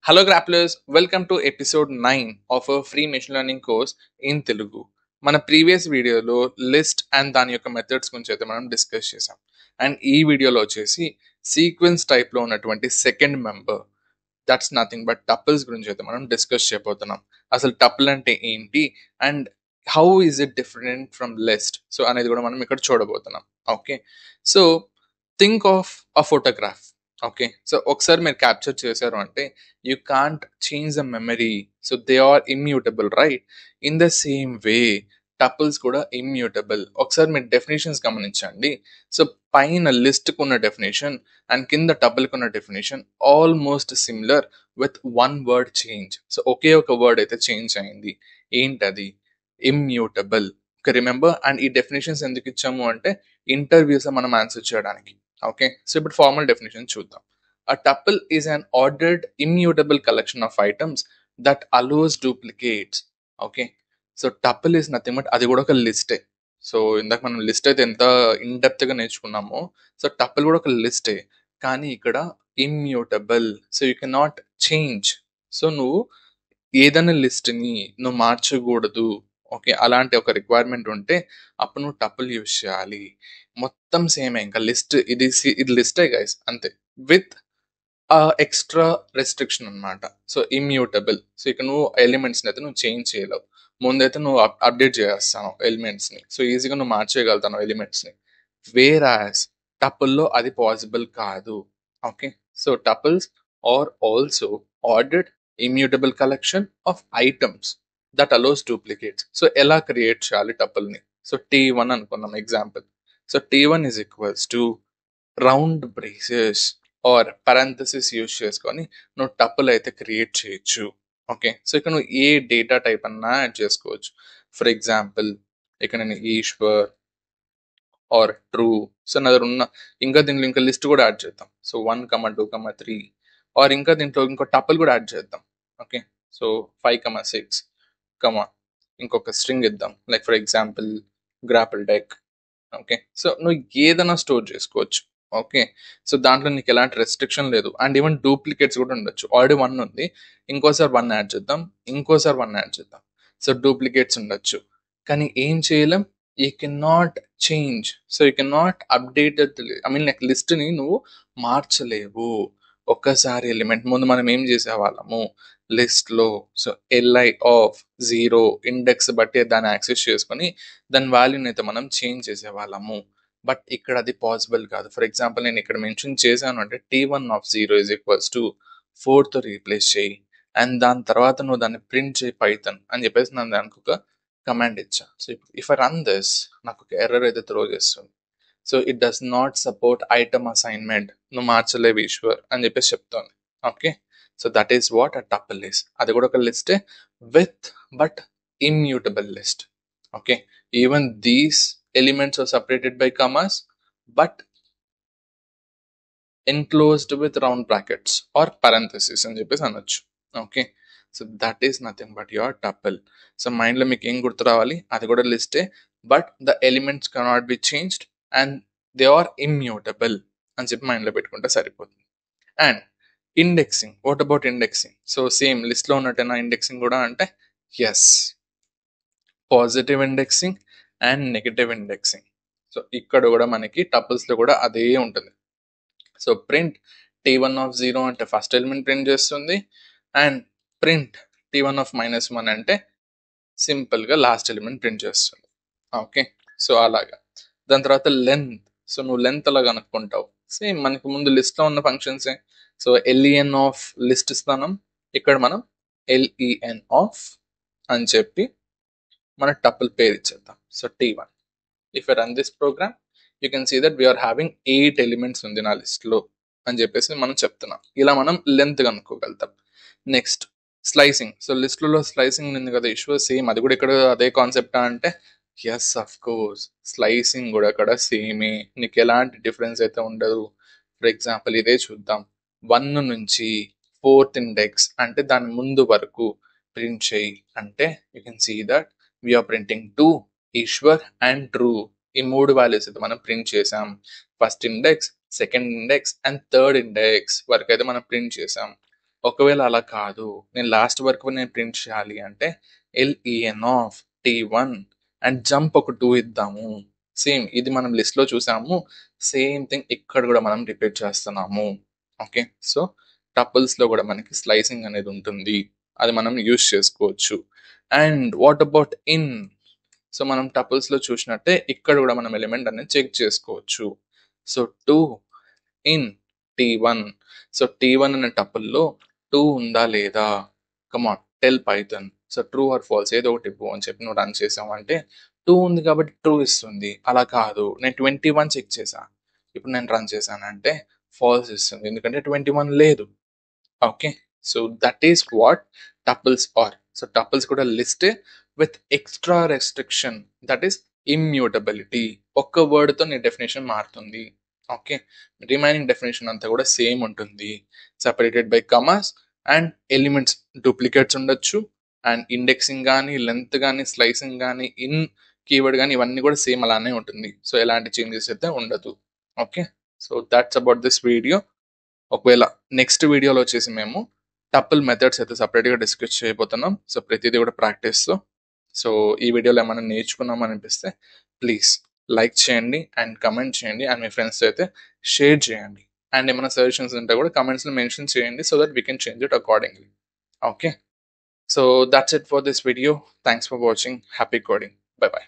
Hello grapplers, welcome to episode 9 of a free machine learning course in Telugu. మన previous వీడియోలో list and దాని యొక్క methods గురించి అయితే మనం డిస్కస్ చేసాం. అండ్ ఈ వీడియోలో వచ్చేసి సీక్వెన్స్ టైప్లో ఉన్నటువంటి second member that's nothing but tuples గురించి అయితే మనం డిస్కస్ చేయబోతున్నాం. అసలు టపుల్ అంటే ఏంటి and how is it different from list so అనేది కూడా మనం ఇక్కడ చూడబోతున్నాం. Okay, so think of a photograph. Okay, so ఒకసారి మీరు క్యాప్చర్ చేశారు అంటే you can't change the memory, so they are immutable, right? In the same way tuples కూడా immutable. ఒకసారి మీరు డెఫినేషన్స్ గమనించండి. సో పైన లిస్ట్ కున్న డెఫినేషన్ అండ్ కింద టపుల్ కున్న definition almost similar with one word change. So ఒకే ఒక వర్డ్ అయితే చేంజ్ అయింది. ఏంటది? ఇమ్యూటబుల్. Okay, remember. అండ్ ఈ డెఫినేషన్స్ ఎందుకు ఇచ్చాము అంటే ఇంటర్వ్యూస్ మనం ఆన్సర్ చేయడానికి. ఓకే, సో ఇప్పుడు ఫార్మల్ డెఫినేషన్ చూద్దాం. A tuple is an ordered, immutable collection of items that allows duplicates. Okay, so tuple is nothing but అది కూడా ఒక లిస్టే. సో ఇందాక మనం లిస్ట్ అయితే ఎంత ఇన్ డెప్త్ గా నేర్చుకున్నామో, సో టపుల్ కూడా ఒక లిస్టే, కానీ ఇక్కడ immutable. So you can not change. So నువ్వు ఏదైనా లిస్ట్ని నువ్వు మార్చకూడదు. ఓకే, అలాంటి ఒక రిక్వైర్మెంట్ ఉంటే అప్పుడు నువ్వు టపుల్ యూజ్ చేయాలి. మొత్తం సేమే, ఇంకా లిస్ట్ ఇది లిస్టే గైస్, అంతే, విత్ ఎక్స్ట్రా రెస్ట్రిక్షన్ అనమాట. So immutable. సో ఇక నువ్వు ఎలిమెంట్స్ని అయితే నువ్వు చేంజ్ చేయలేవు. ముందైతే నువ్వు అప్డేట్ చేస్తాను ఎలిమెంట్స్ని, సో ఈజీగా నువ్వు మార్చేయగలుగుతాను ఎలిమెంట్స్ని. వేరాస్ టపుల్లో అది పాసిబుల్ కాదు. Okay, so tuples are also ordered immutable collection of items that allows duplicates. So ఎలా క్రియేట్ చేయాలి టపుల్ని? సో T1 అనుకున్నాం example. So T1 is equals to round braces or parenthesis use చేసుకొని నువ్వు టపుల్ అయితే క్రియేట్ చేయొచ్చు. Okay, so ఇక్కడ నువ్వు ఏ డేటా టైప్ అన్నా యాడ్ చేసుకోవచ్చు. ఫర్ ఎగ్జాంపుల్ ఇక్కడ నేను ఈశ్వర్ ఆర్ ట్రూ. సో నా దగ్గర ఉన్న ఇంకా దీంట్లో ఇంకా లిస్ట్ కూడా యాడ్ చేద్దాం. సో 1, 2, 3 ఆర్ ఇంకా దీంట్లో ఇంకో టపుల్ కూడా యాడ్ చేద్దాం. ఓకే, సో 5, 6 ఇంకొక స్ట్రింగ్ ఇద్దాం, like for example గ్రాపిల్ deck. Okay, so నువ్వు ఏదైనా స్టోర్ చేసుకోవచ్చు. ఓకే, సో దాంట్లో నీకు ఎలాంటి రెస్ట్రిక్షన్ లేదు. అండ్ ఈవెన్ డూప్లికేట్స్ కూడా ఉండొచ్చు. ఆల్రెడీ 1 ఉంది, ఇంకోసారి 1 యాడ్ చేద్దాం, ఇంకోసారి 1 యాడ్ చేద్దాం. సో డూప్లికేట్స్ ఉండొచ్చు, కానీ ఏం చేయలేం, you can not change. So you can not update like లిస్ట్ని నువ్వు మార్చలేవు. ఒక్కసారి ఎలిమెంట్ ముందు మనం ఏం చేసేవాళ్ళము లిస్ట్లో, సో LI ఆఫ్ 0 ఇండెక్స్ బట్టి దాన్ని యాక్సెస్ చేసుకొని దాని వాల్యూని అయితే మనం చేంజ్ చేసేవాళ్ళము. బట్ ఇక్కడ అది పాసిబుల్ కాదు. ఫర్ ఎగ్జాంపుల్ నేను ఇక్కడ మెన్షన్ చేశాను అంటే T1 of 0 is equals to 4తో రీప్లేస్ చేయి అండ్ దాని తర్వాత నువ్వు దాన్ని ప్రింట్ చేయి పైథాన్ అని చెప్పేసి నేను దానికి ఒక కమాండ్ ఇచ్చా. So if I run this నాకు ఒక ఎర్రర్ అయితే త్రో చేస్తుంది. So it does not support item assignment, నువ్వు మార్చలేవు ఈశ్వర్ అని చెప్పేసి చెప్తోంది. Okay, so that is what a tuple is. అది కూడా ఒక లిస్టే with but immutable list. Okay, even these elements are separated by commas but enclosed with round brackets or parentheses అని చెప్పేసి అనొచ్చు. Okay, so that is nothing but your tuple. So మైండ్లో మీకు ఏం గుర్తు రావాలి, అది కూడా లిస్టే but the elements cannot be changed and they are immutable అని చెప్పి మైండ్లో పెట్టుకుంటే సరిపోతుంది. And indexing, what about indexing? So same లిస్ట్లో ఉన్నట్టేనా ఇండెక్సింగ్ కూడా అంటే yes, positive indexing and negative indexing. So ఇక్కడ కూడా మనకి టపుల్స్లో కూడా అదే ఉంటుంది. సో ప్రింట్ T1 ఆఫ్ 0 అంటే ఫస్ట్ ఎలిమెంట్ ప్రింట్ చేస్తుంది అండ్ ప్రింట్ T1 ఆఫ్ -1 అంటే సింపుల్గా లాస్ట్ ఎలిమెంట్ ప్రింట్ చేస్తుంది. ఓకే, సో అలాగా. దాని తర్వాత లెంత్. సో నువ్వు లెంత్ అలా కనుక్కుంటావు, సేమ్ మనకి ముందు లిస్ట్లో ఉన్న ఫంక్షన్సే. సో LEN ఆఫ్ లిస్ట్ స్థానం ఇక్కడ మనం LEN ఆఫ్ అని చెప్పి మన టపుల్ పేరు ఇచ్చేద్దాం. So T1. If I run this program you can see that we are having 8 elements ఉంది నా లిస్ట్లో అని చెప్పేసి మనం చెప్తున్నాం. ఇలా మనం లెంత్ కనుక్కోగలుగుతాం. Next slicing. సో లిస్ట్లో స్లైసింగ్ ఉంది కదా ఇష్యూ, సేమ్ అది కూడా ఇక్కడ అదే కాన్సెప్టా అంటే ఎస్ అఫ్ కోర్స్, స్లైసింగ్ కూడా ఇక్కడ సేమే, నీకు ఎలాంటి డిఫరెన్స్ అయితే ఉండదు. ఫర్ ఎగ్జాంపుల్ ఇదే చూద్దాం. 1 నుంచి 4th ఇండెక్స్ అంటే దాని ముందు వరకు ప్రింట్ చేయి అంటే you can see that we are printing 2 Ishwar and true. ఈ 3 వాల్యూస్ అయితే మనం ప్రింట్ చేసాం. First index, second index and third index వరకు అయితే మనం ప్రింట్ చేసాం. ఒకవేళ అలా కాదు, నేను లాస్ట్ వరకు నేను ప్రింట్ చేయాలి అంటే LEN of T1 and jump ఒక 2 ఇద్దాము. సేమ్ ఇది మనం లిస్ట్లో చూసాము. సేమ్ థింగ్ ఇక్కడ కూడా మనం రిపీట్ చేస్తున్నాము. ఓకే, సో టపుల్స్లో కూడా మనకి స్లైసింగ్ అనేది ఉంటుంది, అది మనం యూస్ చేసుకోవచ్చు. And what about in? So మనం టపుల్స్లో చూసినట్టే ఇక్కడ కూడా మనం ఎలిమెంట్ అనేది చెక్ చేసుకోవచ్చు. So 2 in T1. So T1 అనే టపుల్లో 2 ఉందా లేదా? Come on tell Python. So true or false ఏదో ఒకటి ఇవ్వు అని చెప్పి నువ్వు రన్ చేసావంటే 2 ఉంది కాబట్టి ట్రూ ఇస్తుంది. అలా కాదు, నేను 21 చెక్ చేశా, ఇప్పుడు నేను రన్ చేశానంటే ఫాల్స్ ఇస్తుంది, ఎందుకంటే 21 లేదు. Okay, so that is what tuples are. So tuples కూడా list with extra restriction, that is immutability. ఒక్క వర్డ్తో నీ డెఫినేషన్ మారుతుంది. ఓకే, రిమైనింగ్ డెఫినేషన్ అంతా కూడా సేమ్ ఉంటుంది, separated by కమాస్. And elements duplicates ఉండొచ్చు, అండ్ ఇండెక్సింగ్ కానీ, లెంత్ కానీ, స్లైసింగ్ కానీ, ఇన్ కీవర్డ్ కానీ, ఇవన్నీ కూడా సేమ్ అలానే ఉంటుంది. సో ఎలాంటి చేంజెస్ అయితే ఉండదు. Okay, so that's about this video. ఒకవేళ నెక్స్ట్ వీడియోలో వచ్చేసి మేము టపుల్ మెథడ్స్ అయితే సపరేట్గా డిస్కస్ చేయబోతున్నాం. సో ప్రతిదీ కూడా ప్రాక్టీస్తో. సో ఈ వీడియోలో ఏమైనా నేర్చుకున్నాం అనిపిస్తే ప్లీజ్ లైక్ చేయండి అండ్ కమెంట్ చేయండి, అండ్ మీ ఫ్రెండ్స్ అయితే షేర్ చేయండి. అండ్ ఏమైనా సజెషన్స్ ఉంటే కూడా కమెంట్స్లో మెన్షన్ చేయండి, so that we can change it accordingly. Okay, so that's it for this video. Thanks for watching. Happy coding. By by.